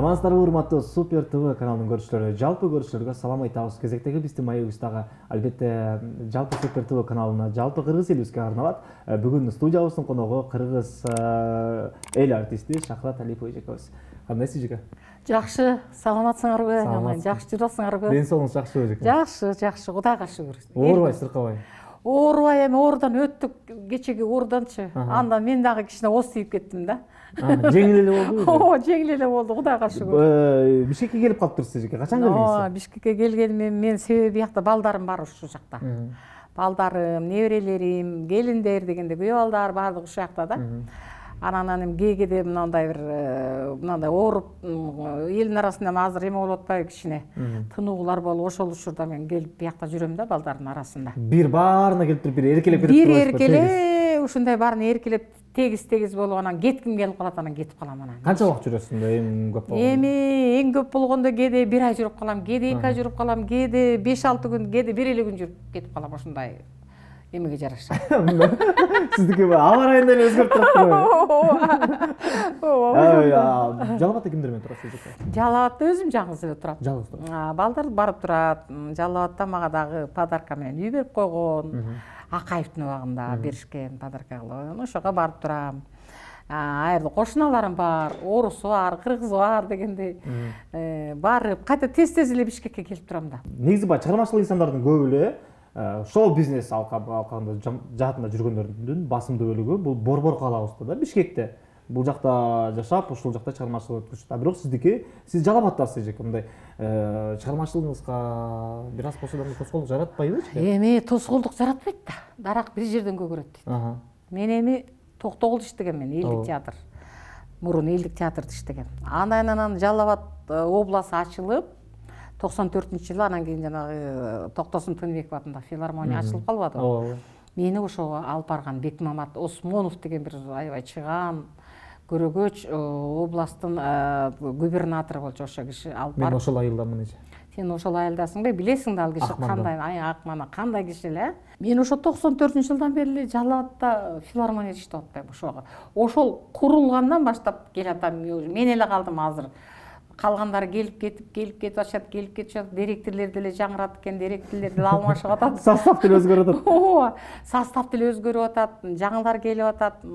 Амансыздарбы урматтуу Супер ТВ каналынын көрүүчүлөрү, жалпы көрүүчүлөргө салам айтабыз. Кезектеги биздин маегибиздагы албетте жалпы Супер ТВ каналына, жалпы кыргыз элибизге арналат. Бүгүн студиябыздын коногу кыргыз эл артисти Шахрат Алипович экөөбүз. Кандайсыз жеке? Жакшы, саламатсыңарбы? Жакшы жүрөсүңарбы? Ден соолугуңуз жакшыбы жеке? Жакшы, Кудайга шүгүр. Оорубай, сыркабай. Оорубай, эми оорудан өттүк, кечеги ооруданчы. Андан мен дагы кичине ооз тийип кеттим да. Жеңил эле болдубу? Ооба, жеңил эле болду, Кудайга шүгүр. Бишкекке келип калыптырсыз жеке. Качан келдиңиз? Бишкекке келгениме мен себеби биякта балдарым бар ушул жакта. Балдарым, неберелерим, келиндер дегенде күйөө балдар баардыгы ушул жакта да. Анан эми кээде мындай бир мындай ооруп элдин арасында азыр эме болуп атпайбы кичине тынуулар болуп ошол учурда мен келип биякта жүрөм да балдардын арасында. Бир баарына келип туруп, бир эркелеп берип турбайсызбы? Бир эркелеп, ушундай баарын эркелеп тегиз болуп анан кетким келип калат, анан кетип калам анан. Канча убакыт жүрөсүң да эң көп болгондо? Эми эң көп болгондо кээде 1 ай жүрүп калам, кээде 2 ай жүрүп калам, кээде 5-6 күн, кээде 1 эле күн жүрүп кетип калам, ошундай эмеге жараша. Сиздики аба ырайында эле өзгөрүп турат. Ооба. Жалал абадда кимдер менен турасыз жеке? Жалал абадда өзүм жалгыз эле турам. Жалгыз турат. Балдар барып турат. Жалал абадда мага дагы подарка менен үй берип койгон. Акаевдин убагында беришкен подарка кылып. Ошого барып турам. Аерде кошуналарым бар, орусу бар, кыргызы бар дегендей. Барып, кайта тез эле Бишкекке келип турам да. Негизи баягы чыгармачылык инсандардын көбү эле шоу-бизнес алкагында жаатында жүргөндөрдүн басымдуу бөлүгү бул Борбор калабызда да, Бишкекте. Бул жакта жашап, ушул жакта чыгармачылык өткөрүшөт. Бирок сиздики, сиз Жалал абаддасыз жеке, мындай чыгармачылыгыңызга бир аз болсо да тоскоолдук жаратпайбы жеке? Эми тоскоолдук жаратпайт да. Дарак бир жерден көгөрөт дейт. Мен эми Токтогулда иштегем, мен элдик театр. Мурун элдик театрда иштегем. Анан Жалал абад областы ачылып 94-жылы, анан кийин жанагы Токтосун Тыныбеков атындагы филармония ачылып калбадыбы? Мени ошого алып барган Бекмамат Осмонов деген бир аябай чыгаан көрөгөч областтын губернатору болчу, ошо киши алып барып. Мен ошол айылдамын эже. Сен ошол айылдасың бе? Билесиң да ал киши кандай, Акмана кандай киши эле? Мен ошо 94-жылдан бери эле Жалал абадда филармонияда иштеп атпаймынбы ошого. Ошол курулгандан баштап келатам. Мен эле калдым азыр. Калгандары келип кетип атышат, директорлор деле жаңырат экен, директорлор деле алмашып атат. Состав деле өзгөрүп атат. Ооба, состав деле өзгөрүп атат, жаңылар келип атат.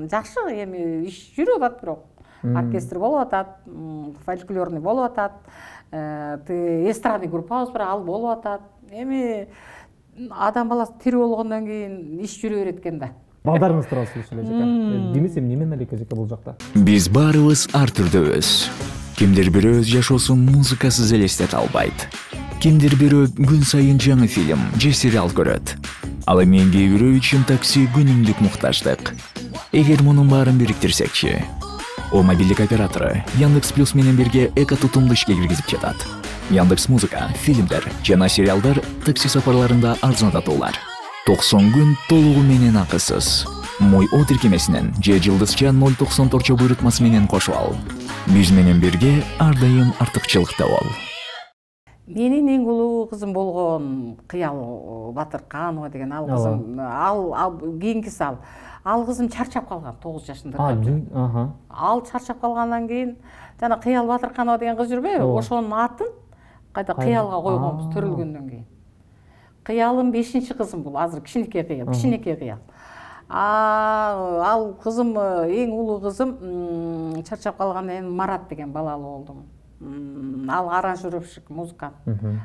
Жакшы эми иш жүрүп атат, бирок оркестр болуп атат, фольклорный болуп атат, эстрадный группабыз бар, ал болуп атат. Эми адам баласы тирүү болгондон кийин иш жүрө берет экен да. Балдарыңыз туурасыз эле жеке. Демесем немен алека жеке бул жакта? Биз баарыбыз ар түрдөбүз. Кимдир бирөө өз жашоосун музыкасыз элестете албайт. Кимдир бирөө күн сайын жаңы фильм же сериал көрөт. Ал эми бирөө үчүн такси күнүмдүк муктаждык. Эгер мунун баарын бириктирсекчи, о мобилдик оператору Яндекс Плюс менен бирге эко тутумду ишке киргизип жатат. Яндекс Музыка, фильмдер жана сериалдар такси сапарларында арзандатуулар. 90 күн толугу менен акысыз. Мой о тиркемесинен же жылдызча 0.94 буйрутмасы менен кошуп ал. Биз менен бирге ар дайым артыкчылыкта бол. Менин эң улуу кызым болгон Кыял Батырканова деген ал кызым, ал кийинкиси ал кызым чарчап калган 9 жашында. Ал чарчап калгандан кийин жана Кыял Батырканова деген кыз жүрбөйбү? Ошонун атын кайта Кыялга койгонбуз төрөлгөндөн кийин. Кыялым 5-чи кызым бул, азыр кичинекей Кыял. Ал кызым, эң улуу кызым чарчап калгандан кийин Марат деген балалуу болдум. Ал аранжировщик, музыкант.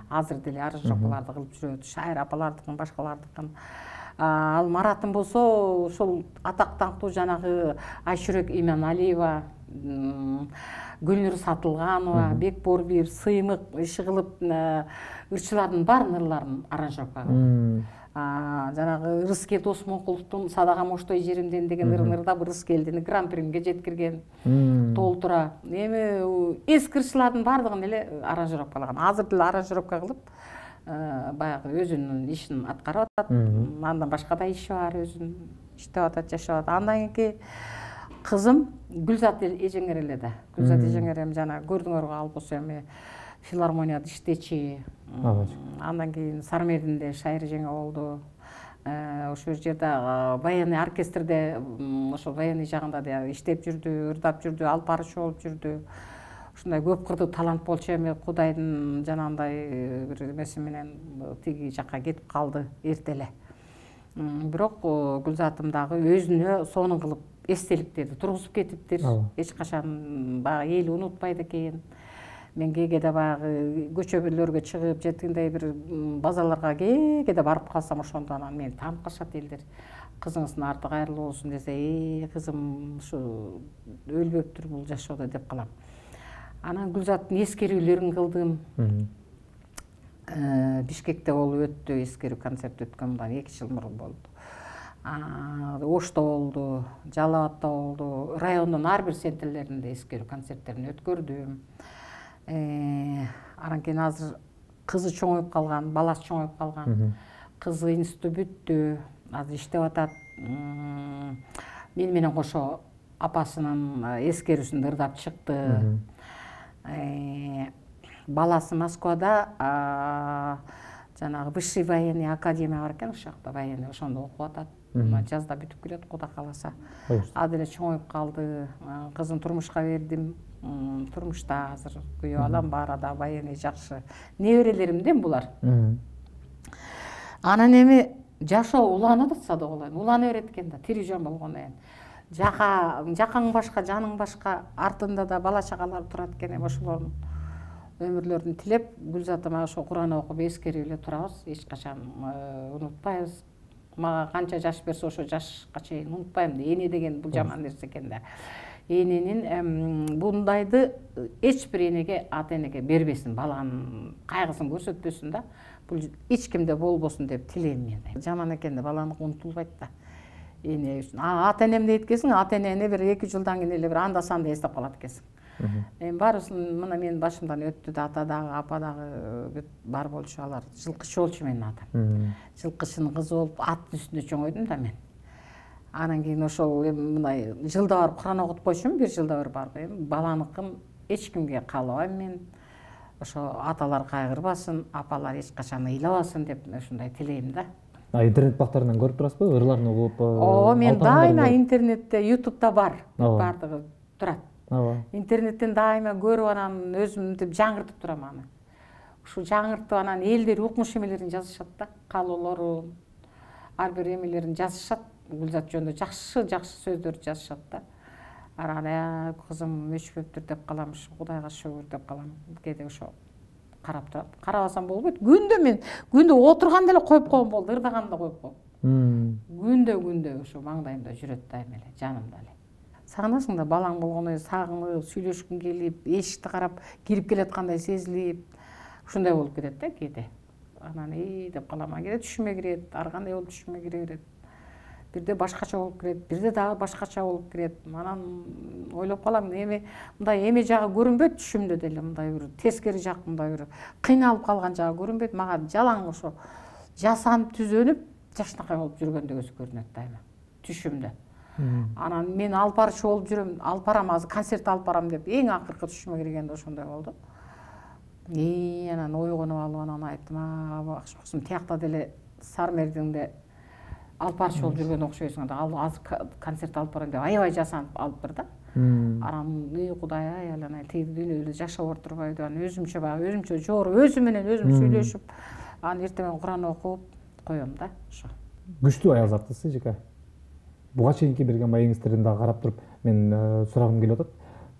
Азыр деле аранжировкаларды кылып жүрөт, шайыр апалардыкын, башкалардыкын. Ал Маратым болсо, ошол атак-даңктуу жанагы Айшүрөк Иманалиева, Гүлнур Сатылганова, Бекборбир, Сыймык иши кылып ырчылардын баарын ырларын аранжировка кылып. Жанагы Рыскел Досмонкуловдун Садага Моштой жеримден деген ырында Рыскелдин гран-приге жеткирген толтура. Эми эски ырчылардын баардыгын эле аранжировка кылган. Азыр деле аранжировка кылып, баягы өзүнүн ишин аткарып атат. Андан башка да иши бар, өзүн иштеп атат, жашап атат. Андан кийинки кызым Гүлзат Эжеңер эле да. Гүлзат Эжеңер эми жана көрдүңөр, ал болсо эми филармонияда иштечи. Андан кийин Сармердинде шайыр жеңе болду. Ошол жерде военный оркестрде, ошо военный жагында да иштеп жүрдү, ырдап жүрдү, алып барчу болуп жүрдү. ушундай көп кырдуу талант болчу, эми Кудайдын жанагындай бир эмеси менен тиги жакка кетип калды эрте эле. Бирок Гүлзатым дагы өзүнө сонун кылып эстеликтерди тургузуп кетиптир. Эч качан баягы эл унутпайт экен. Мен кээде баягы көчөлөргө чыгып, жеткендей бир базарларга кээде барып калсам, ошондо анан мени таанып калышат элдер. Кызыңыздын арты кайырлуу болсун десе, кызым ушу өлбөптүр бул жашоодо деп калам. Анан Гүлзаттын эскерүүлөрүн кылдым. Бишкекте болуп өттү, эскерүү концерт өткөн, мындан 2 жыл мурун болду. Ошто болду, Жалал Абадта болду. Райондун ар бир центрлеринде эскерүү концерттерин өткөрдүм. Анан кийин азыр кызы чоңоюп калган, баласы чоңоюп калган. Кызы институту бүттү, азыр иштеп атат. Мени менен кошо апасынын эскерүүсүн ырдап чыкты. Баласы Москвада жанагы Высший военный академия бар экен, ошол жакта военный, ошондо окуп атат. Жазда бүтүп келет, Кудай кааласа. Азыр эле чоңоюп калды. Кызын турмушка бердим. Турмушта азыр күйөө алам, баары да военный жакшы. Неберелеримден булар. Анан эми жашоо уланып атса да болойн. Улана берет экен да, тирүү жан болгондон кийин. Жакаң башка, жаның башка, артында да бала чагалар турат экен. Ошолордун өмүрлөрүн тилеп, Гүлзатыма ошо Куран окуп эскерип эле турабыз. Эч качан унутпайбыз. Мага канча жаш берсе, ошо жашка чейин унутпайм. Эне деген бул жаман нерсе экен да. Эненин бундайды эч бир энеге, ата энеге бербесин, баланын кайгысын көрсөтпөсүн да. Бул эч кимде болбосун деп тилейм мен. Жаман экен да, баланыкы унутулбайт да. Эне үчүн. Ата энем дейт экенсиң, ата энени бир 2 жылдан кийин эле бир анда санда эстеп калат экенсиң. Эми баарысын мына менин башымдан өттү да, ата дагы, апа дагы бар болчу, алар жылкычы болчу менин атам. Жылкычынын кызы болуп, аттын үстүндө чоңойдум да мен. Анан кийин ошол мындай жылда барып Куран окутуп койчумун, 1 жылда бир барып. Эми баланыкын эч кимге каалабайм мен. Ошо аталар кайгырбасын, апалар эч качан ыйлабасын деп ушундай тилейм да. Интернет бактарынан көрүп турасызбы? Ырларын угуп? Мен дайыма интернетте, YouTube'да бар. Бардыгы турат. Интернеттен дайыма көрүп, анан өзүмдү жаңыртып турам аны. Ушу жаңыртып анан элдер укмуш эмелерин жазышат да, каалоолорун, ар бир эмелерин жазышат. Гүлзат жөнүндө жакшы сөздөрдү жазышат да. Анан кызым өчпөптүр деп каламыш, Кудайга шүгүр деп калам. Кээде ошо карап турат. Карабасам болбойт. Күндө отурганда эле коюп койгон болду, ырдаганда коюп койгом. Күндө ошо маңдайымда жүрөт дайыма эле, жанымда эле. Сагынасың да, балаң болгондой сагынып, сүйлөшкүң келип, эшикти карап кирип келаткандай сезилип, ушундай болуп кетет да кээде. Анан деп калам, кээде түшүмө кирет, ар кандай болуп түшүмө кире берет. Бирде башкача болуп кирет, бирде дагы башкача болуп кирет. Анан ойлоп калам, эми мындай эме жагы көрүнбөйт түшүмдө деле, мындай бир тескери жак, мындай бир кыйналып калган жагы көрүнбөйт. Мага жалаң ошо жасанып түзөнүп, жашынакай болуп жүргөндөгү көрүнөт дайыма түшүмдө. Анан мен алып барчу болуп жүрөм, алып барам, азыр концерт алып барам деп эң акыркы түшүмө киргенде ошондой болду. Анан ойгонуп алып, анан айттым, акчым тиякта деле Сармердиңде алып барчу болуп жүргөн окшойсуң да, азыр концерт алып барам деп аябай жасанып алып бир да. Анан Кудай ай, тиги дүйнөдө жашап отурбайбы, анан өзүмчө жоор, өзүм менен өзүм сүйлөшүп, анан эртең Куран окуп коем да, ошо. Күчтүү аял заттысыз, Жека. Буга чейинки берген маегиңиздерди дагы карап туруп, мен сурагым келип атат.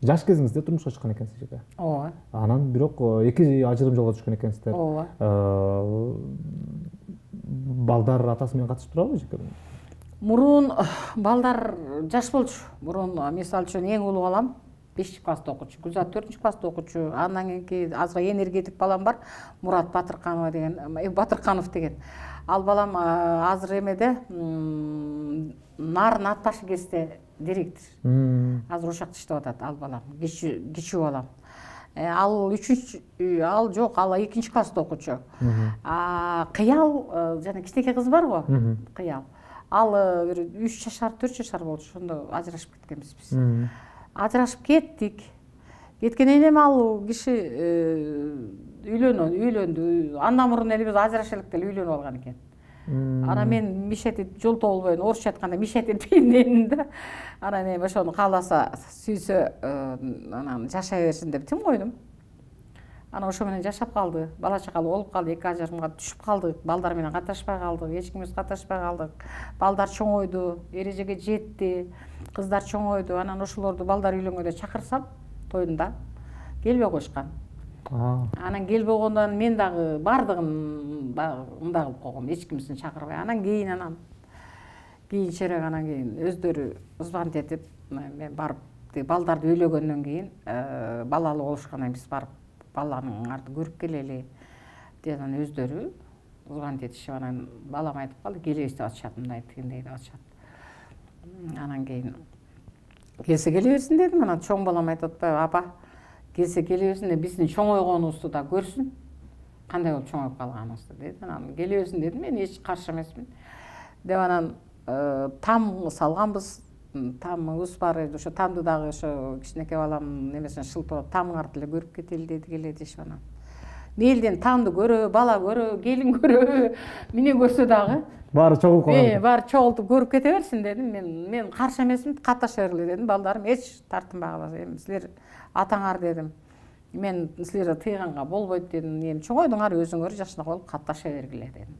Жаш кезиңизде турмушка чыккан экенсиз, Жека. Ооба. Анан бирок 2 ажырым жолго түшкөн экенсиздер. Ооба. Балдар атасы менен катышып турабы, Жека? Мурун балдар жаш болчу. Мурун мисалы үчүн эң улуу балам 5 класста окучу, Гүлзат 4 класста окучу. Андан кийинки азыр энергетик балам бар, Мурат Батырканов деген. Ал балам азыр эмеде Нарын ат башы кесте директор. Азыр ошол жакта иштеп атат ал балам, кичүү балам. Ал 2 класста окучу. Кыял, жана кичинекей кыз бар го, Кыял. Ал бир 3 жашар, 4 жашар болчу, ошондо ажырашып кеткенбиз биз. Ажырашып кеттик. Кеткенден кийин ал киши үйлөндү. Андан мурун эле биз ажырашайлык деле үйлөнүп алган экен. Ана мен мишетит жол болбойн, орусча айтканда мишетит дедим да. Анан эми ошону кааласа, сүйсө анан жашай берсин деп тим койдум. Анан ошо менен жашап калды. Бала чакалуу болуп калды, 2 ажырымга түшүп калдык. Балдар менен катнашпай калдык, эч кимибиз катнашпай калдык. Балдар чоңойду, эрежеге жетти, кыздар чоңойду. Анан ошолорду балдар үйлөнгөндө чакырсам, тоюнда келбей коюшкан. Анан келбей койгондон мен дагы бардыгын мындай кылып койгом, эч кимисин чакырбай. Анан кийинчерээк анан кийин өздөрү звонить этип, мен барып балдарды үйлөгөндөн кийин балалуу болушкандан биз барып баланыңарды көрүп келели деп анан өздөрү звонить этишип, анан балам айтып калды, келебиз деп атышат, мындай тигиндей деп атышат. Анан кийин келсе келе берсин дедим. Анан чоң балам айтып атпайбы, апа келсе келе берсин деп биздин чоңойгонубузду да көрсүн, кандай болуп чоңоюп калганыбызды деди. Анан келе берсин дедим, мен эч каршы эмесмин деп. Анан там салганбыз, тамыбыз бар эди. Ошо тамды дагы ошо кичинекей балам немесин шылтырап тамыңарды эле көрүп кетели деди, келе дешип. Анан мээлден тамды көрө, бала көрө, келин көрө, эмне көрсө дагы баары чогулуп калган. Баары чогултуп көрүп кете берсин дедим. Мен каршы эмесмин, катташа бергиле дедим. Балдарым эч тартынбагыла, эми силер атаңар дедим. Мен силерди тыйганга болбойт дедим. Эми чоңойдуңар, өзүңөр жакшыраак болуп катташа бергиле дедим.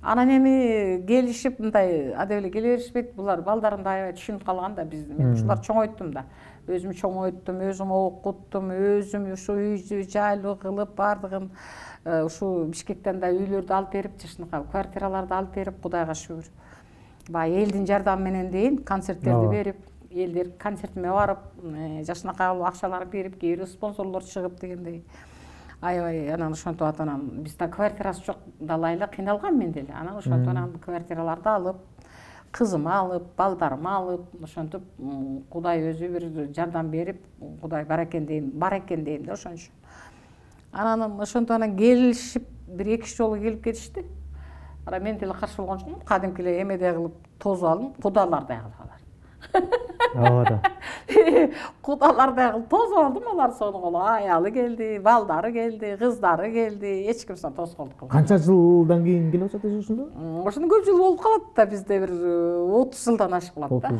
Анан эми келишип мындай адеп эле келе беришпейт. Булар балдарым да аябай түшүнүп калган да бизди. Мен ушулар чоңойттум да. Өзүм чоңойттум, өзүм окуттум, өзүм ушу үйдү жайлуу кылып бардыгын ушу Бишкектен да үйлөрдү алып берип, жакшынакай квартираларды алып берип, Кудайга шүгүр. Баягы элдин жардамы менен дейин концерттерди берип, элдер концертиме барып, жакшынакай кылып акчалар берип, кээ бир спонсорлор чыгып дегендей. Аябай анан ошентип анан бизде квартирасы жок, далай эле кыйналгам мен деле. Анан ошентип анан квартираларды алып, кызымы алып, балдарымы алып, ошентип Кудай өзү бир жардам берип, Кудай бар экен дейм да ошон үчүн. Анан ошентип анан келишип, бир 2 жолу келип кетишти. Анан мен деле каршы болгон жокмун, кадимки эле эмедей кылып тосуп алдым, кудалардай кылып алар. Ооба. Кудалардай кылып тосуп алдым, алар сонун аялы келди, балдары келди, кыздары келди, эч ким тоскоолдук кылбады. Канча жылдан кийин келип атат ошондо? Ошондо көп жыл болуп калат да, бизде бир 30 жылдан ашып калат да.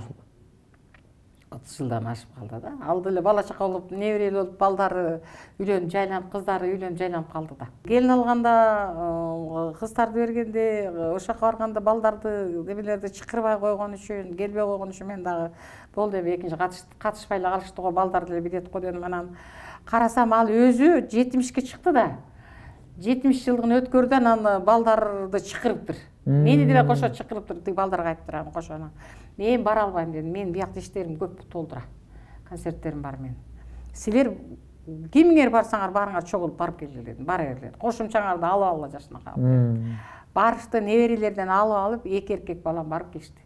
30 жылдан ашып калды да. Ал деле бала чака болуп, неберели болуп, балдары үйлөнүп жайланып, кыздары үйлөнүп жайланып калды да. Келин алганда, кыздарды бергенде, ошол жака барганда балдарды немелерди чакырбай койгон үчүн, келбей койгон үчүн мен дагы болду эми экинчи катышпай эле калышты го, балдар деле билет го дедим. Анан карасам ал өзү 70ке чыкты да. 70 жылдыгын өткөрдү, анан балдарды чакырыптыр. Мени деле кошо чакырыптыр, тиги балдарга айтыптыр анан кошо. Мен бара албайм дедим. Мен биякта иштерим көп толтура. Концерттерим бар менин. Силер кимиңер барсаңар барыңар чогулуп барып келгиле дедим. Бара бергиле. Кошумчаңарды алып алгыла жашынакай. Барышты, неберелерден алып алып, 2 эркек балам барып келишти.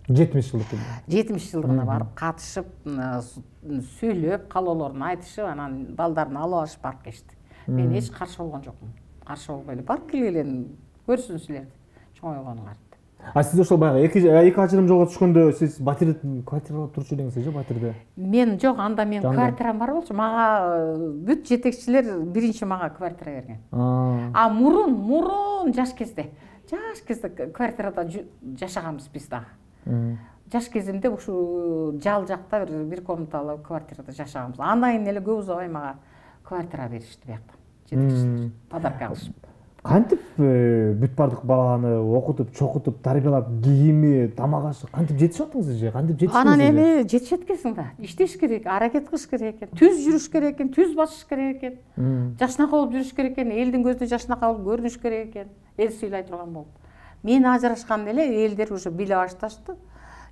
70 жылдык. 70 жылдыгына барып катышып, сүйлөп, каалоолорун айтышып, анан балдарын алып алышып барып келишти. Мен эч каршы болгон жокмун. Каршы болбой эле барып келгиле, көрсүн силерди чоңойгонуңарды. А сиз ошол баягы 2 ажырым жолго түшкөндө сиз квартиралап турчу деңиз же батирде? Мен жок, анда мен квартирам бар болчу. Мага бүт жетекчилер биринчи мага квартира берген. А мурун жаш кезде квартирада жашаганбыз биз дагы. Жаш кезимде ушу жал жакта бир комнаталуу квартирада жашаганбыз. Андан кийин эле көп узабай мага квартира беришти бияктан. Жетекчилер подарка алышып. Кантип бүт бардык баланы окутуп, чокутуп, тарбиялап, кийими, тамак ашы кантип жетишип аттыңыз же? Кантип жетиштиңиз? Анан эми жетишет экенсиң да. Иштеш керек, аракет кылыш керек экен, түз жүрүш керек экен, түз басыш керек экен. Жакшынакай болуп жүрүш керек экен, элдин көзүнө жакшынакай болуп көрүнүш керек экен. Эл сыйлай турган болуп. Мен ажырашканда эле элдер уже биле башташты.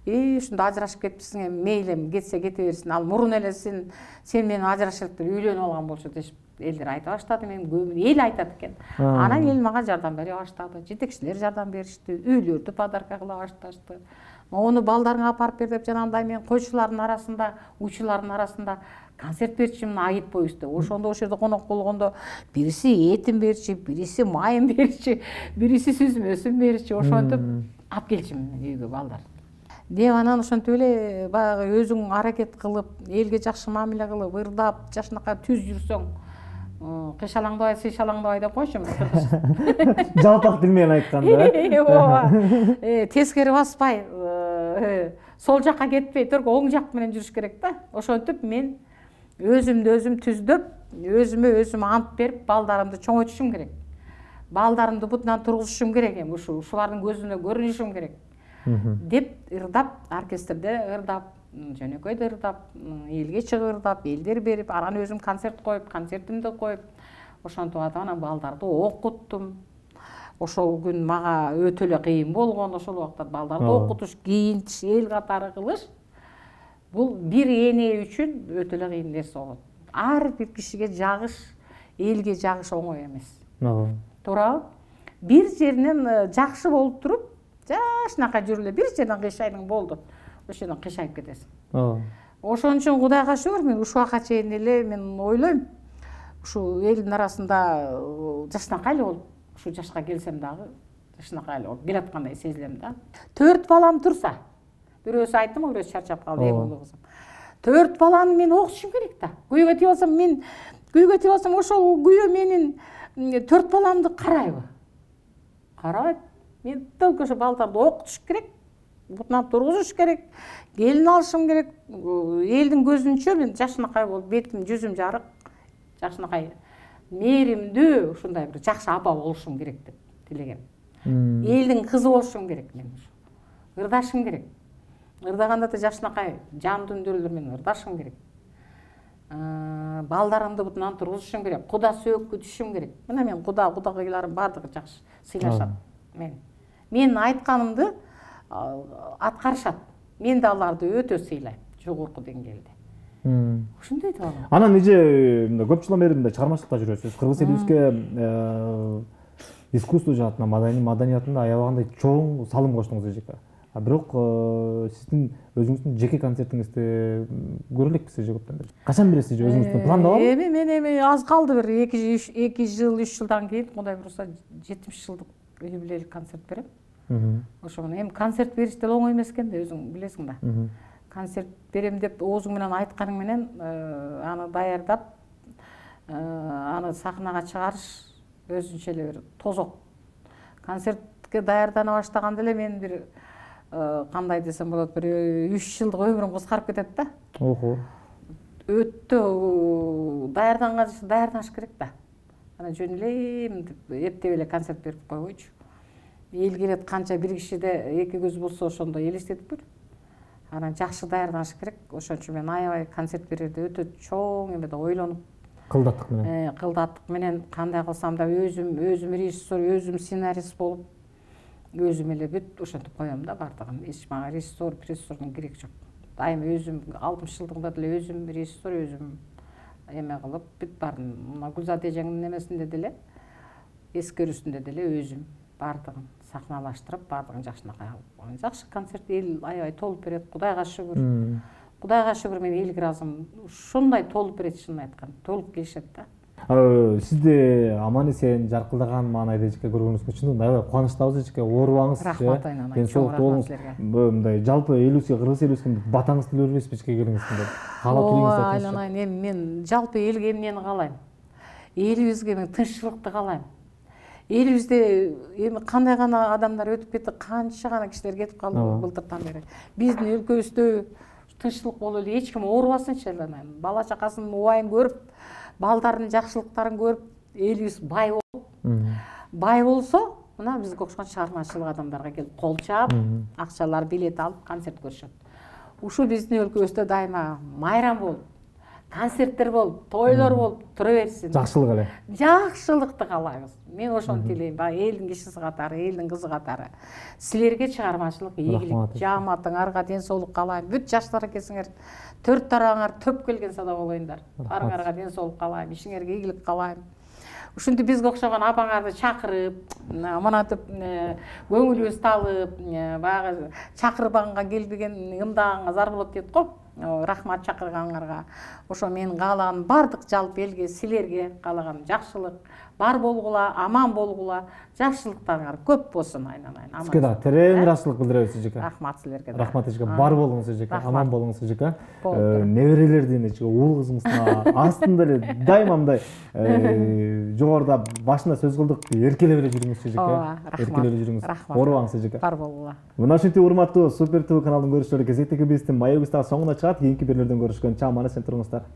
Ушунда ажырашып кетипсиң, эми мейли кетсе кете берсин. Ал мурун эле сен менен ажырашып үйлөнүп алган болчу дешип элдер айта баштады. Мен эл айтат экен. Анан эл мага жардам бере баштады. Жетекчилер жардам беришти, үйлөрдү подарка кыла башташты. Ону балдарыңа апарып бер деп жанагындай мен койчулардын арасында, учулардын арасында концерт берчимин Айтбойбузда. Ошондо ошол жерде конок болгондо бириси этин берчи, бириси майын берчи, бириси сүзмөсүн берчи. Ошентип алып келчимин үйгө балдар. Деп анан ошентип эле баягы өзүң аракет кылып, элге жакшы мамиле кылып, ырдап, жакшынакай түз жүрсөң, кыйшалаңдабай сыйшалаңдабай деп койчу. Жалпак тил менен айтканда. Ооба. Тескери баспай, сол жакка кетпей, только оң жак менен жүрүш керек да. Ошентип мен өзүмдү өзүм түздөп, өзүмө өзүм ант берип, балдарымды чоңойтушум керек. Балдарымды бутунан тургузушум керек эми, ушулардын көзүнө көрүнүшүм керек. Деп ырдап, оркестрде ырдап, жөнөкөйдө ырдап, элге чыгып ырдап, элдер берип, анан өзүм концерт коюп, концертимди коюп, ошентип атып анан балдарды окуттум. Ошол күн мага өтө эле кыйын болгон, ошол убакта балдарды окутуш, кийинтиш, эл катары кылыш. Бул бир эне үчүн өтө эле кыйын нерсе болот. Ар бир кишиге жагыш, элге жагыш оңой эмес. Туурабы? Бир жеринен жакшы болуп туруп, жашынакай жүрүп эле бир жерден кыйшайдың болду. Ошол жерден кыйшайып кетесиң. Ошон үчүн Кудайга шүгүр, мен ушуга чейин эле мен ойлойм, ушу элдин арасында жашынакай эле болуп, ушу жашка келсем дагы жашынакай эле болуп келаткандай сезилем да. 4 балам турса, бирөөсү айттым, бирөөсү чарчап калды, эң улуу кызым. 4 баланы мен окутушум керек да. Күйгө тийип алсам, мен күйгө тийип алсам, ошол күйөө менин 4 баламды карайбы? Карабайт. Мен только ошо балдарды окутуш керек, бутунан тургузуш керек, келин алышым керек. Элдин көзүнчө мен жашынакай болуп, бетим, жүзүм жарык, жашынакай, мээримдүү, ушундай бир жакшы апа болушум керек деп тилегем. Элдин кызы болушум керек мен. Ырдашым керек. Ырдаганда да жашынакай, жан дүндөрүлөр менен ырдашым керек. Балдарымды бутунан тургузушум керек. Куда сөөгү түшүм керек. Мына мен кудагыйларым бардыгы жакшы сыйлашат. Мен айтканымды аткарышат. Мен да аларды өтө сыйлайм, жогорку деңгээлде. Ушундай да алам. Анан эже көп жылдан бери мындай чыгармачылыкта жүрөсүз. Кыргыз элибизге искусство жаатынан, маданиятында аябагандай чоң салым коштуңуз эжеке. Бирок сиздин өзүңүздүн жеке концертиңизди көрө элекпиз эже көптөн бери. Качан бересиз эже өзүңүздүн планда барбы? Мен аз калды, бир 2 жыл, 3 жылдан кийин Кудай буйруса 70 жылдык юбилейлик концерт берем. Ошо эми концерт бериш деле оңой эмес экен да, өзүң билесиң да. Концерт берем деп оозуң менен айтканың менен аны даярдап, аны сахнага чыгарыш өзүнчө эле бир тозок. Концертке даярдана баштаганда эле мен бир кандай десем болот, бир 3 жылдык өмүрүм кыскарып кетет да. Өтө даярданыш керек да. Анан жөн эле эптеп эле концерт берип койбойчу. Эл келет канча, бир кишиде 2 көз болсо ошондой элестетип көр. Анан жакшы даярданыш керек. Ошон үчүн мен аябай концерт берерде өтө чоң эмеде ойлонуп, кылдаттык менен кандай кылсам да өзүм режиссер, өзүм сценарист болуп, өзүм эле бүт ошентип коем да бардыгын. Эч мага режиссердун кереги жок. Дайым өзүм 60 жылдыгында деле өзүм режиссер, өзүм эме кылып бүт бардым. Мына Гүлзат эжеңдин эмесинде деле, эскерүүсүндө деле өзүм бардыгын сахналаштырып, бардыгын жакшынакай алып. Жакшы концерт, эл аябай толуп берет. Кудайга шүгүр. Кудайга шүгүр, мен элге ыраазымын. Ушундай толуп берет, чынын айтканда. Толуп келишет да. Сизди аман-эсен жаркылдаган маанайда эжеке көргөнүбүзгө чындыгында аябай кубанычтабыз эжеке. Оорубаңыз. Рахмат айнан. Денсаулык болуңуз. Мындай жалпы элибизге, кыргыз элибизге батаңызды биле бербейсизби эжеке келиңизден деп. Каалап келиңиз деп. Айнан, эми мен жалпы элге эмнени каалайм? Элибизге мен тынччылыкты каалайм. Элибизде эми кандай гана адамдар өтүп кетти, канча гана кишилер кетип калды былтырдан бери. Биздин өлкөбүздө тынччылык болуп эле эч ким оорубасынчы, бала чакасынын убайын көрүп, балдардын жакшылыктарын көрүп, элибиз бай болуп, бай болсо, мына бизге окшогон чыгармачылык адамдарга келип кол чаап, акчалар, билет алып концерт көрүшөт. Ушу биздин өлкөбүздө дайыма майрам болуп, концерттер болуп, тойлор болуп тура берсин. Жакшылык эле. Жакшылыкты каалайбыз. Мен ошону тилейм. Элдин кишиси катары, элдин кызы катары. Силерге чыгармачылык, ийгилик, жааматыңарга денсаулык каалайм. Бүт жаштар экенсиңер. 4 тарабыңар төп келген сада болоюңдар. Барыңарга денсаулык каалайм, ишиңерге ийгилик каалайм. Ушинтип бизге окшогон апаңарды чакырып, мынатып көңүлүбүздү алып, баягы чакырбаганга келбеген ымдагanga зар болот дейт го. Рахмат чакырганыңарга. Ошо менин каалаганым бардык жалпы элге, силерге каалаганым жакшылык, бар болгула, аман болгула, жакшылыктарыңар көп болсун айнан. Сизге да терең ыраазычылык билдиребиз эжеке. Рахмат силерге. Рахмат эжеке. Бар болуңуз эжеке, аман болуңуз эжеке. Болду. Неберелердин эжеке, уул кызыңыздын астында эле дайыма мындай жогоруда башында сөз кылдык, эркелеп эле жүрүңүз эжеке. Эркелеп эле жүрүңүз. Оорубаңыз эжеке. Бар болгула. Мына ушинтип урматтуу Супер ТВ каналынын көрүүчүлөрү кезектеги биздин маегибиз дагы соңуна чыгат. Кийинки бирлерден көрүшкөнчө аман эсен туруңуздар.